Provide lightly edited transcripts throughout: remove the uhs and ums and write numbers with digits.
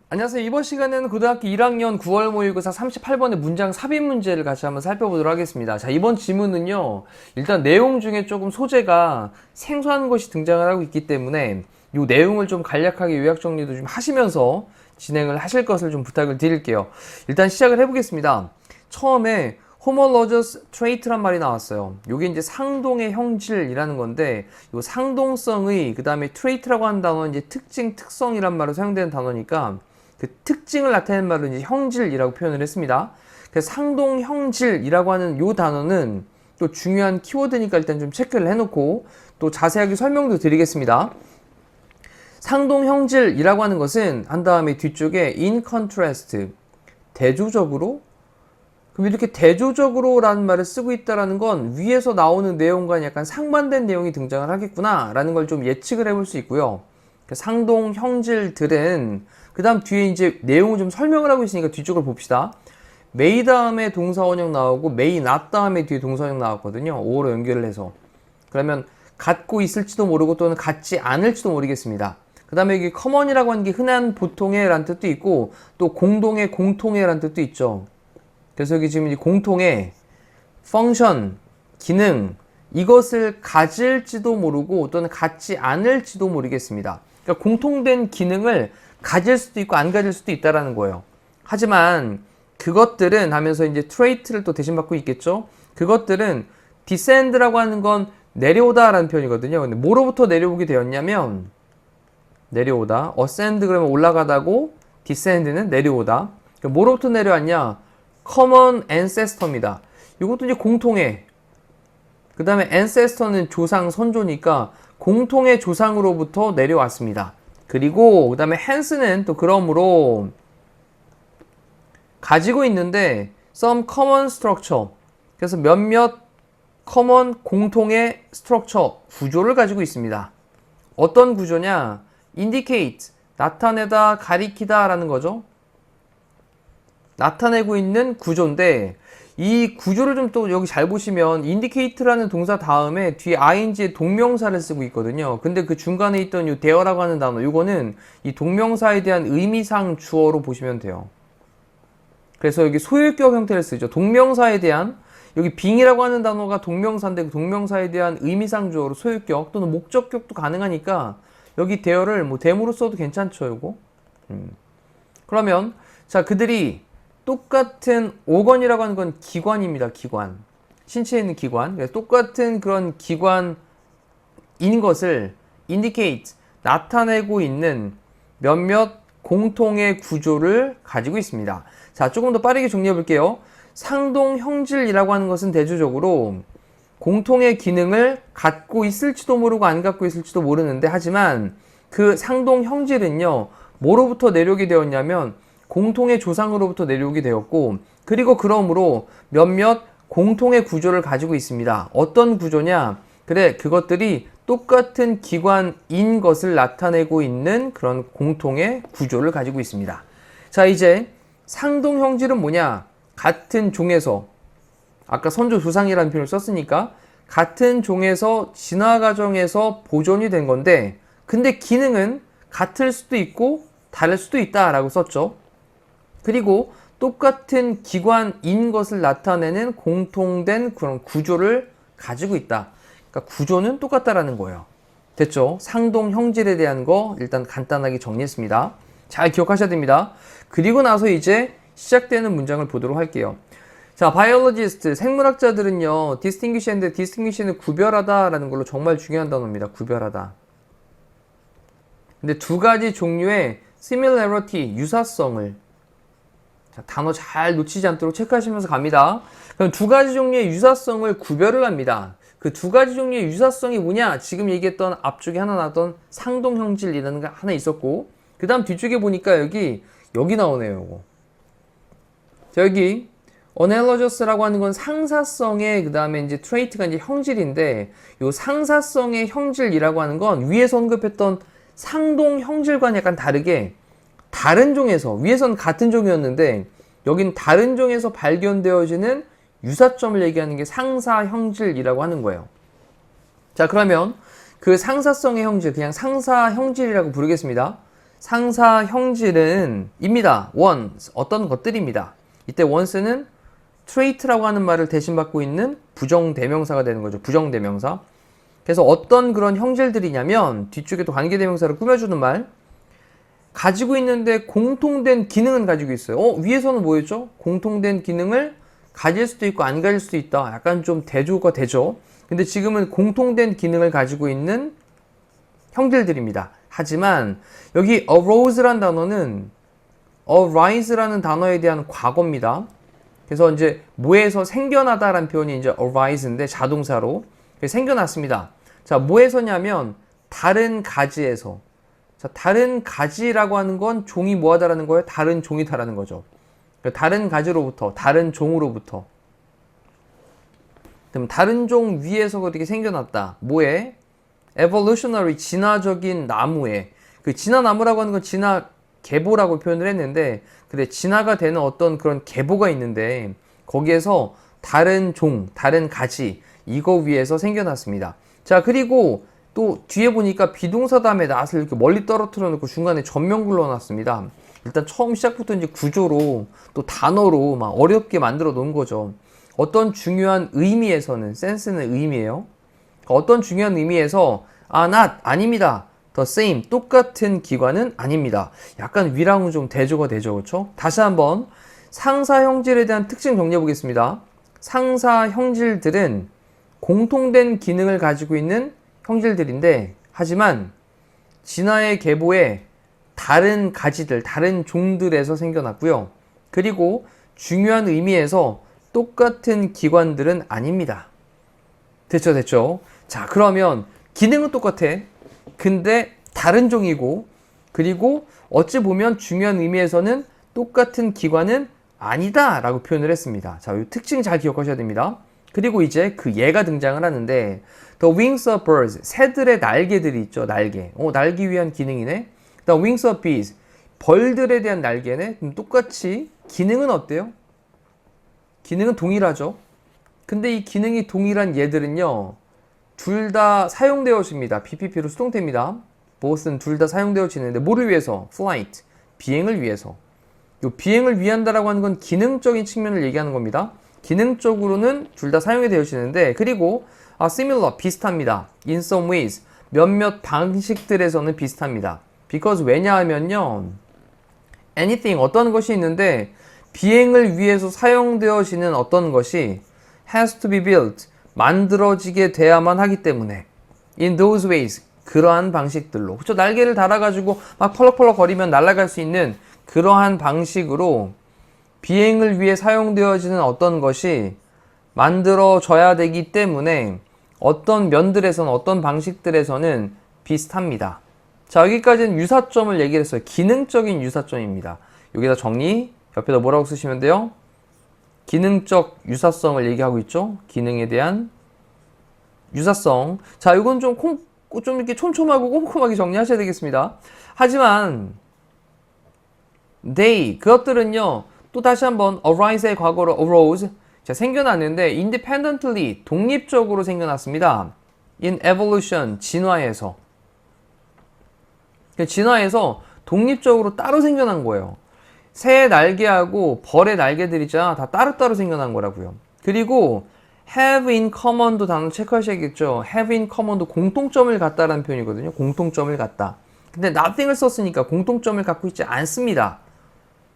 안녕하세요. 이번 시간에는 고등학교 1학년 9월 모의고사 38번의 문장 삽입 문제를 같이 한번 살펴보도록 하겠습니다. 자, 이번 지문은요, 일단 내용 중에 조금 소재가 생소한 것이 등장을 하고 있기 때문에 이 내용을 좀 간략하게 요약 정리도 좀 하시면서 진행을 하실 것을 좀 부탁을 드릴게요. 일단 시작을 해보겠습니다. 처음에 homologous trait란 말이 나왔어요. 이게 이제 상동의 형질이라는 건데, 이 상동성의 그 다음에 trait라고 하는 단어는 이제 특징, 특성이란 말로 사용되는 단어니까 그 특징을 나타내는 말로 이제 형질이라고 표현을 했습니다. 그래서 상동 형질이라고 하는 이 단어는 또 중요한 키워드니까 일단 좀 체크를 해놓고 또 자세하게 설명도 드리겠습니다. 상동 형질이라고 하는 것은 한 다음에 뒤쪽에 in contrast, 대조적으로. 그럼 이렇게 대조적으로 라는 말을 쓰고 있다는 건 위에서 나오는 내용과 약간 상반된 내용이 등장을 하겠구나 라는 걸 좀 예측을 해볼 수 있고요. 상동 형질들은 그 다음 뒤에 이제 내용을 좀 설명을 하고 있으니까 뒤쪽을 봅시다. may 다음에 동사원형 나오고 may not 다음에 뒤에 동사원형 나왔거든요. 5로 연결을 해서. 그러면 갖고 있을지도 모르고 또는 갖지 않을지도 모르겠습니다. 그 다음에 여기 common이라고 하는 게 흔한 보통의 라는 뜻도 있고 또 공동의 공통의 라는 뜻도 있죠. 그래서 여기 지금 공통의 function, 기능, 이것을 가질지도 모르고 또는 갖지 않을지도 모르겠습니다. 그러니까 공통된 기능을 가질 수도 있고 안 가질 수도 있다라는 거예요. 하지만 그것들은 하면서 이제 trait를 또 대신 받고 있겠죠. 그것들은 descend라고 하는 건 내려오다라는 표현이거든요. 근데 뭐로부터 내려오게 되었냐면 내려오다, ascend 그러면 올라가다고 descend는 내려오다. 그러니까 뭐로부터 내려왔냐? common ancestor입니다. 이것도 이제 공통의, 그 다음에 ancestor는 조상, 선조니까 공통의 조상으로부터 내려왔습니다. 그리고 그 다음에 hence는 또 그러므로 가지고 있는데 some common structure, 그래서 몇몇 common 공통의 structure, 구조를 가지고 있습니다. 어떤 구조냐? indicate, 나타내다, 가리키다 라는 거죠. 나타내고 있는 구조인데 이 구조를 좀 또 여기 잘 보시면 indicate라는 동사 다음에 뒤에 ing의 동명사를 쓰고 있거든요. 근데 그 중간에 있던 이 there라고 하는 단어, 이거는 이 동명사에 대한 의미상 주어로 보시면 돼요. 그래서 여기 소유격 형태를 쓰죠. 동명사에 대한, 여기 being이라고 하는 단어가 동명사인데 그 동명사에 대한 의미상 주어로 소유격 또는 목적격도 가능하니까 여기 there를 뭐 them으로 써도 괜찮죠, 이거. 그러면 자, 그들이 똑같은 organ이라고 하는 건 기관입니다. 기관. 신체에 있는 기관. 그래서 똑같은 그런 기관인 것을 indicate, 나타내고 있는 몇몇 공통의 구조를 가지고 있습니다. 자, 조금 더 빠르게 정리해 볼게요. 상동 형질이라고 하는 것은 대조적으로 공통의 기능을 갖고 있을지도 모르고 안 갖고 있을지도 모르는데, 하지만 그 상동 형질은요, 뭐로부터 내려오게 되었냐면 공통의 조상으로부터 내려오게 되었고, 그리고 그러므로 몇몇 공통의 구조를 가지고 있습니다. 어떤 구조냐? 그래, 그것들이 똑같은 기관인 것을 나타내고 있는 그런 공통의 구조를 가지고 있습니다. 자, 이제 상동 형질은 뭐냐? 같은 종에서, 아까 선조 조상이라는 표현을 썼으니까 같은 종에서 진화 과정에서 보존이 된 건데, 근데 기능은 같을 수도 있고 다를 수도 있다라고 썼죠. 그리고 똑같은 기관인 것을 나타내는 공통된 그런 구조를 가지고 있다. 그러니까 구조는 똑같다라는 거예요. 됐죠? 상동 형질에 대한 거 일단 간단하게 정리했습니다. 잘 기억하셔야 됩니다. 그리고 나서 이제 시작되는 문장을 보도록 할게요. 자, biologist, 생물학자들은요, distinguish인데 distinguish는 구별하다라는 걸로 정말 중요한 단어입니다. 구별하다. 근데 두 가지 종류의 similarity, 유사성을, 자, 단어 잘 놓치지 않도록 체크하시면서 갑니다. 그럼 두 가지 종류의 유사성을 구별을 합니다. 그 두 가지 종류의 유사성이 뭐냐? 지금 얘기했던 앞쪽에 하나 나왔던 상동형질이라는 게 하나 있었고, 그 다음 뒤쪽에 보니까 여기 나오네요, 요거. 자, 여기 analogous라고 하는 건 상사성의, 그 다음에 이제 trait가 이제 형질인데, 요 상사성의 형질이라고 하는 건 위에서 언급했던 상동 형질과는 약간 다르게 다른 종에서, 위에서는 같은 종이었는데 여긴 다른 종에서 발견되어지는 유사점을 얘기하는 게 상사형질이라고 하는 거예요. 자, 그러면 그 상사성의 형질, 그냥 상사형질이라고 부르겠습니다. 상사형질은 입니다. once, 어떤 것들입니다. 이때 once는 trait라고 하는 말을 대신받고 있는 부정대명사가 되는 거죠. 부정대명사. 그래서 어떤 그런 형질들이냐면 뒤쪽에 또 관계대명사를 꾸며주는 말, 가지고 있는데 공통된 기능은 가지고 있어요. 위에서는 뭐였죠? 공통된 기능을 가질 수도 있고 안 가질 수도 있다. 약간 좀 대조가 되죠. 근데 지금은 공통된 기능을 가지고 있는 형질들입니다. 하지만 여기 arose라는 단어는 arise라는 단어에 대한 과거입니다. 그래서 이제 뭐에서 생겨나다라는 표현이 이제 arise인데 자동사로 생겨났습니다. 자, 뭐에서냐면 다른 가지에서. 자, 다른 가지라고 하는 건 종이 뭐하다라는 거예요? 다른 종이다라는 거죠. 다른 가지로부터, 다른 종으로부터. 그럼 다른 종 위에서 그렇게 생겨났다. 뭐에? evolutionary, 진화적인 나무에. 그 진화나무라고 하는 건 진화 계보라고 표현을 했는데, 근데 진화가 되는 어떤 그런 계보가 있는데, 거기에서 다른 종, 다른 가지, 이거 위에서 생겨났습니다. 자, 그리고 또 뒤에 보니까 비동사 다음에 낫을 이렇게 멀리 떨어뜨려 놓고 중간에 전면 굴러놨습니다. 일단 처음 시작부터 이제 구조로 또 단어로 막 어렵게 만들어 놓은 거죠. 어떤 중요한 의미에서는, 센스는 의미예요. 어떤 중요한 의미에서 not, 아닙니다. the same, 똑같은 기관은 아닙니다. 약간 위랑은 좀 대조가 되죠. 그렇죠? 다시 한번 상사 형질에 대한 특징 정리해 보겠습니다. 상사 형질들은 공통된 기능을 가지고 있는 형질들인데, 하지만 진화의 계보에 다른 가지들, 다른 종들에서 생겨났고요. 그리고 중요한 의미에서 똑같은 기관들은 아닙니다. 됐죠? 자, 그러면 기능은 똑같아. 근데 다른 종이고, 그리고 어찌 보면 중요한 의미에서는 똑같은 기관은 아니다 라고 표현을 했습니다. 자, 이 특징 잘 기억하셔야 됩니다. 그리고 이제 그 얘가 등장을 하는데, The wings of birds, 새들의 날개들이 있죠. 날개. 날기 위한 기능이네. The wings of bees, 벌들에 대한 날개네. 그럼 똑같이 기능은 어때요? 기능은 동일하죠. 근데 이 기능이 동일한 얘들은요, 둘 다 사용되어집니다. PPP로 수동태입니다. both는 둘 다 사용되어지는데 뭐를 위해서? flight, 비행을 위해서. 요 비행을 위한다라고 하는 건 기능적인 측면을 얘기하는 겁니다. 기능적으로는 둘 다 사용이 되어지는데, 그리고 similar, 비슷합니다. in some ways, 몇몇 방식들에서는 비슷합니다. because 왜냐하면요, anything, 어떤 것이 있는데 비행을 위해서 사용되어지는 어떤 것이 has to be built, 만들어지게 돼야만 하기 때문에 in those ways, 그러한 방식들로. 그쵸? 날개를 달아가지고 막 펄럭펄럭 거리면 날아갈 수 있는 그러한 방식으로 비행을 위해 사용되어지는 어떤 것이 만들어져야 되기 때문에 어떤 면들에서는, 어떤 방식들에서는 비슷합니다. 자, 여기까지는 유사점을 얘기를 했어요. 기능적인 유사점입니다. 여기다 정리, 옆에다 뭐라고 쓰시면 돼요? 기능적 유사성을 얘기하고 있죠. 기능에 대한 유사성. 자, 이건 좀 이렇게 촘촘하고 꼼꼼하게 정리하셔야 되겠습니다. 하지만 they, 그것들은요, 또 다시 한번 arise의 과거로 arose, 자, 생겨났는데 independently, 독립적으로 생겨났습니다. in evolution, 진화에서. 진화에서 독립적으로 따로 생겨난 거예요. 새의 날개하고 벌의 날개들 있잖아. 다 따로따로 생겨난 거라고요. 그리고 have in common도 단어 체크하셔야겠죠. have in common도 공통점을 갖다라는 표현이거든요. 공통점을 갖다. 근데 nothing을 썼으니까 공통점을 갖고 있지 않습니다.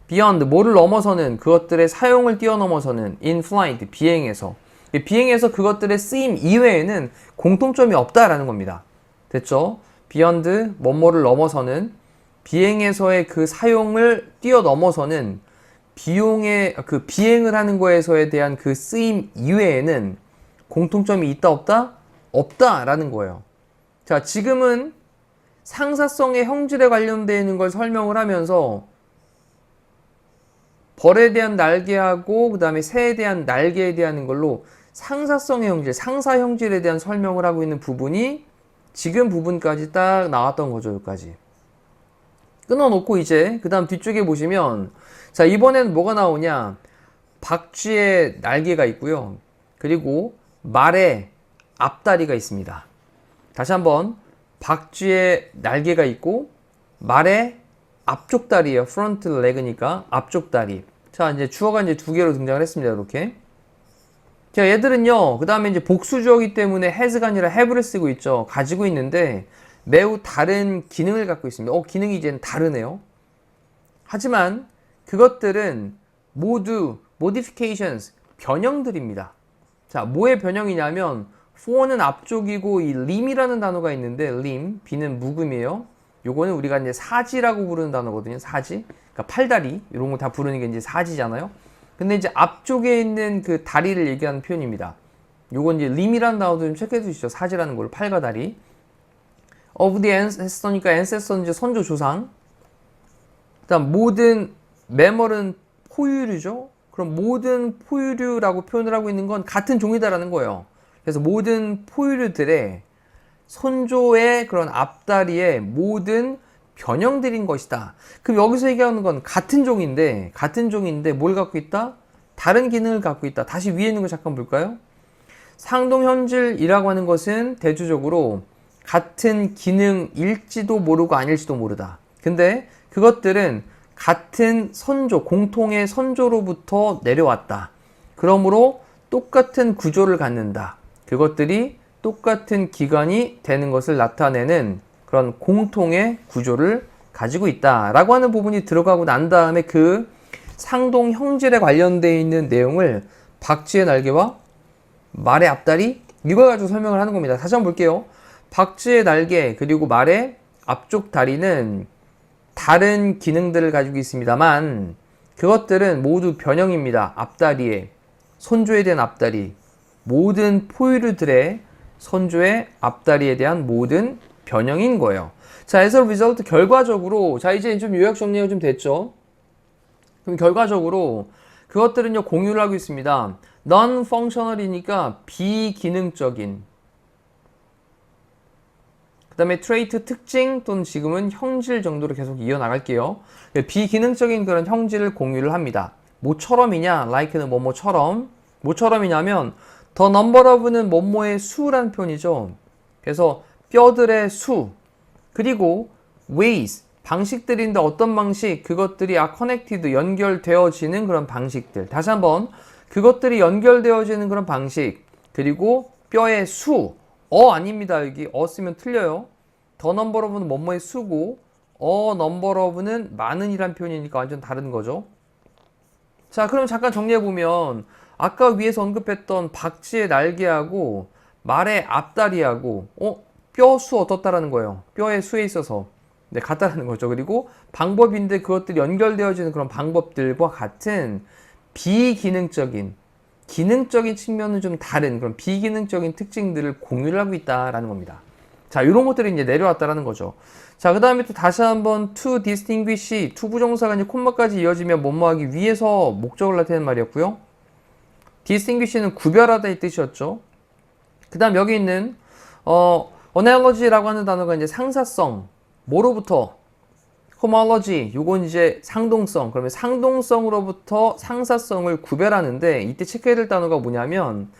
beyond, 뭐를 넘어서는, 그것들의 사용을 뛰어넘어서는, in flight, 비행에서. 비행에서 그것들의 쓰임 이외에는 공통점이 없다라는 겁니다. 됐죠? beyond, 뭐뭐를 넘어서는, 비행에서의 그 사용을 뛰어넘어서는, 비행을 하는 거에서에 대한 그 쓰임 이외에는 공통점이 있다 없다? 없다라는 거예요. 자, 지금은 상사성의 형질에 관련되어 있는 걸 설명을 하면서 벌에 대한 날개하고 그 다음에 새에 대한 날개에 대한 걸로 상사성의 형질, 상사 형질에 대한 설명을 하고 있는 부분이 지금 부분까지 딱 나왔던 거죠. 여기까지 끊어놓고 이제 그 다음 뒤쪽에 보시면, 자, 이번에는 뭐가 나오냐, 박쥐의 날개가 있고요. 그리고 말의 앞다리가 있습니다. 다시 한번 박쥐의 날개가 있고 말의 앞쪽 다리예요. 프론트 레그니까 앞쪽 다리. 자, 이제 주어가 이제 두 개로 등장을 했습니다. 이렇게. 자, 얘들은요. 그다음에 이제 복수 주어이기 때문에 has가 아니라 have를 쓰고 있죠. 가지고 있는데 매우 다른 기능을 갖고 있습니다. 기능이 이제는 다르네요. 하지만 그것들은 모두 modifications, 변형들입니다. 자, 뭐의 변형이냐면 for는 앞쪽이고 이 lim이라는 단어가 있는데 lim, b는 묵음이에요. 요거는 우리가 이제 사지라고 부르는 단어거든요. 사지. 그러니까 팔다리 이런 거 다 부르는 게 이제 사지잖아요. 근데 이제 앞쪽에 있는 그 다리를 얘기하는 표현입니다. 요건 이제 lim이라는 단어도 좀 체크해 주시죠. 사지라는 걸 팔과 다리. of the ancestor니까 ancestor는 이제 선조 조상. 그다음 모든 매멀은 포유류죠. 그럼 모든 포유류라고 표현을 하고 있는 건 같은 종이다라는 거예요. 그래서 모든 포유류들의 선조의 그런 앞다리의 모든 변형들인 것이다. 그럼 여기서 얘기하는 건 같은 종인데 뭘 갖고 있다? 다른 기능을 갖고 있다. 다시 위에 있는 거 잠깐 볼까요? 상동현질이라고 하는 것은 대조적으로 같은 기능일지도 모르고 아닐지도 모르다. 근데 그것들은 같은 선조, 공통의 선조로부터 내려왔다. 그러므로 똑같은 구조를 갖는다. 그것들이 똑같은 기관이 되는 것을 나타내는 그런 공통의 구조를 가지고 있다라고 하는 부분이 들어가고 난 다음에 그 상동 형질에 관련되어 있는 내용을 박쥐의 날개와 말의 앞다리 이걸 가지고 설명을 하는 겁니다. 다시 한번 볼게요. 박쥐의 날개 그리고 말의 앞쪽 다리는 다른 기능들을 가지고 있습니다만 그것들은 모두 변형입니다. 앞다리에 선조에 대한 앞다리 모든 포유류들의 선조의 앞다리에 대한 모든 변형인 거예요. 자, as a result 결과적으로 자 이제 좀 요약 정리가 좀 됐죠. 그럼 결과적으로 그것들은요 공유를 하고 있습니다. non-functional이니까 비기능적인. 그 다음에 트레이트 특징 또는 지금은 형질 정도로 계속 이어나갈게요. 비기능적인 그런 형질을 공유를 합니다. 뭐처럼이냐? like는 뭐뭐처럼. 뭐처럼이냐면 the number of는 뭐뭐의 수라는 표현이죠. 그래서 뼈들의 수 그리고 ways 방식들인데 어떤 방식? 그것들이 are connected 연결되어지는 그런 방식들. 다시 한번 그것들이 연결되어지는 그런 방식 그리고 뼈의 수 아닙니다. 여기 쓰면 틀려요. the number of는 뭐뭐의 수고 number of는 많은이란 표현이니까 완전 다른 거죠. 자, 그럼 잠깐 정리해보면 아까 위에서 언급했던 박쥐의 날개하고 말의 앞다리하고 뼈 수 어떻다라는 거예요. 뼈의 수에 있어서 네, 같다라는 거죠. 그리고 방법인데 그것들이 연결되어지는 그런 방법들과 같은 비기능적인 기능적인 측면은 좀 다른 그런 비기능적인 특징들을 공유를 하고 있다라는 겁니다. 자, 이런 것들이 이제 내려왔다라는 거죠. 자, 그 다음에 또 다시 한번 to distinguish 투부정사가 이제 콤마까지 이어지면 뭐뭐하기 위해서 목적을 나타내는 말이었고요. distinguish는 구별하다 이 뜻이었죠. 그 다음 여기 있는 analogy라고 하는 단어가 이제 상사성 뭐로부터 homology 요건 이제 상동성 그러면 상동성으로부터 상사성을 구별하는데 이때 체크해야 될 단어가 뭐냐면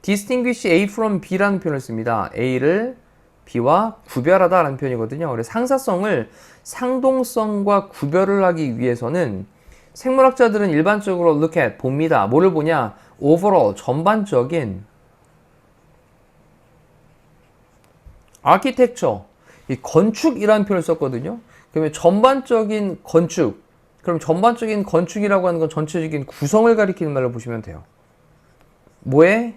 distinguish A from B라는 표현을 씁니다. A를 B와 구별하다 라는 표현이거든요. 그래서 상사성을 상동성과 구별을 하기 위해서는 생물학자들은 일반적으로 look at 봅니다. 뭐를 보냐? overall 전반적인 architecture 이 건축이라는 표현을 썼거든요. 그러면 전반적인 건축 그럼 전반적인 건축이라고 하는 건 전체적인 구성을 가리키는 말로 보시면 돼요. 뭐의?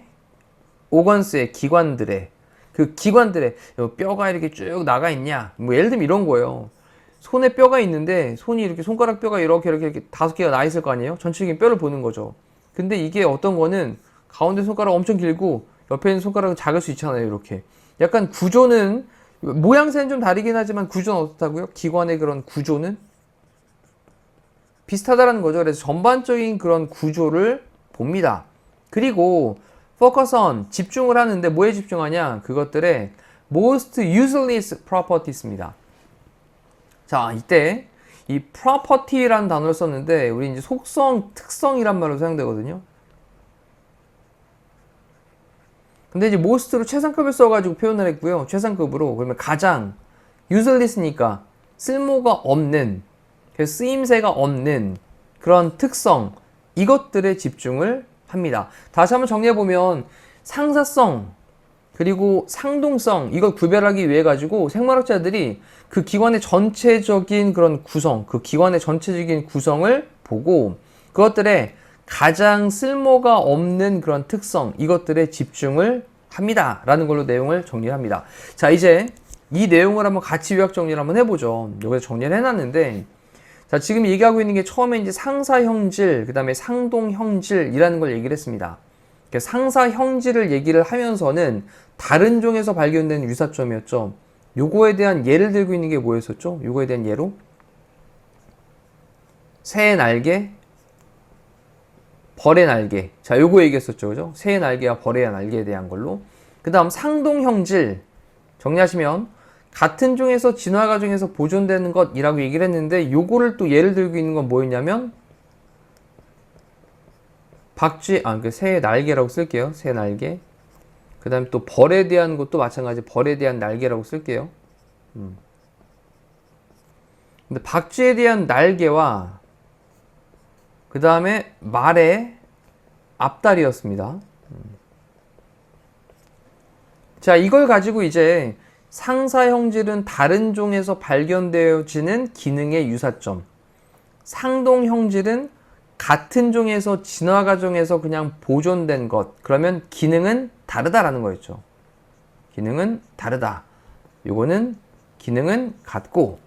오건스의 기관들의 그 기관들의 뼈가 이렇게 쭉 나가 있냐 뭐 예를 들면 이런 거예요. 손에 뼈가 있는데 손이 이렇게 손가락 뼈가 이렇게 5개가 나 있을 거 아니에요. 전체적인 뼈를 보는 거죠. 근데 이게 어떤 거는 가운데 손가락 엄청 길고 옆에 있는 손가락은 작을 수 있잖아요. 이렇게 약간 구조는 모양새는 좀 다르긴 하지만 구조는 어떻다고요? 기관의 그런 구조는 비슷하다라는 거죠. 그래서 전반적인 그런 구조를 봅니다. 그리고 focus on 집중을 하는데 뭐에 집중하냐? 그것들의 most useless properties입니다. 자, 이때 이 property라는 단어를 썼는데 우리 이제 속성, 특성이란 말로 사용되거든요. 근데 이제 most로 최상급을 써가지고 표현을 했고요. 최상급으로. 그러면 가장 useless니까 쓸모가 없는, 쓰임새가 없는 그런 특성, 이것들에 집중을 합니다. 다시 한번 정리해보면 상사성 그리고 상동성, 이걸 구별하기 위해 가지고 생물학자들이 그 기관의 전체적인 그런 구성, 그 기관의 전체적인 구성을 보고 그것들의 가장 쓸모가 없는 그런 특성, 이것들에 집중을 합니다 라는 걸로 내용을 정리를 합니다. 자, 이제 이 내용을 한번 같이 요약 정리를 한번 해보죠. 여기서 정리를 해놨는데, 자, 지금 얘기하고 있는 게 처음에 이제 상사형질, 그 다음에 상동형질이라는 걸 얘기를 했습니다. 상사형질을 얘기를 하면서는 다른 종에서 발견된 유사점이었죠. 요거에 대한 예를 들고 있는 게 뭐였었죠? 요거에 대한 예로 새의 날개, 벌의 날개. 자, 요거 얘기했었죠. 그죠? 새의 날개와 벌의 날개에 대한 걸로. 그 다음 상동형질 정리하시면 같은 종에서 진화 과정에서 보존되는 것이라고 얘기를 했는데 요거를 또 예를 들고 있는 건 뭐였냐면 그 새의 날개라고 쓸게요. 새 날개. 그 다음에 또 벌에 대한 것도 마찬가지 벌에 대한 날개라고 쓸게요. 근데 박쥐에 대한 날개와 그 다음에 말의 앞다리였습니다. 자, 이걸 가지고 이제 상사형질은 다른 종에서 발견되어지는 기능의 유사점, 상동형질은 같은 종에서 진화 과정에서 그냥 보존된 것, 그러면 기능은 다르다라는 거였죠. 기능은 다르다. 요거는 기능은 같고.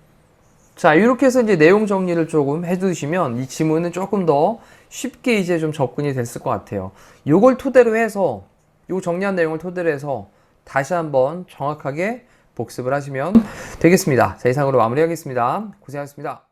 자, 이렇게 해서 이제 내용 정리를 조금 해두시면 이 지문은 조금 더 쉽게 이제 좀 접근이 됐을 것 같아요. 요걸 토대로 해서, 요 정리한 내용을 토대로 해서 다시 한번 정확하게 복습을 하시면 되겠습니다. 자, 이상으로 마무리하겠습니다. 고생하셨습니다.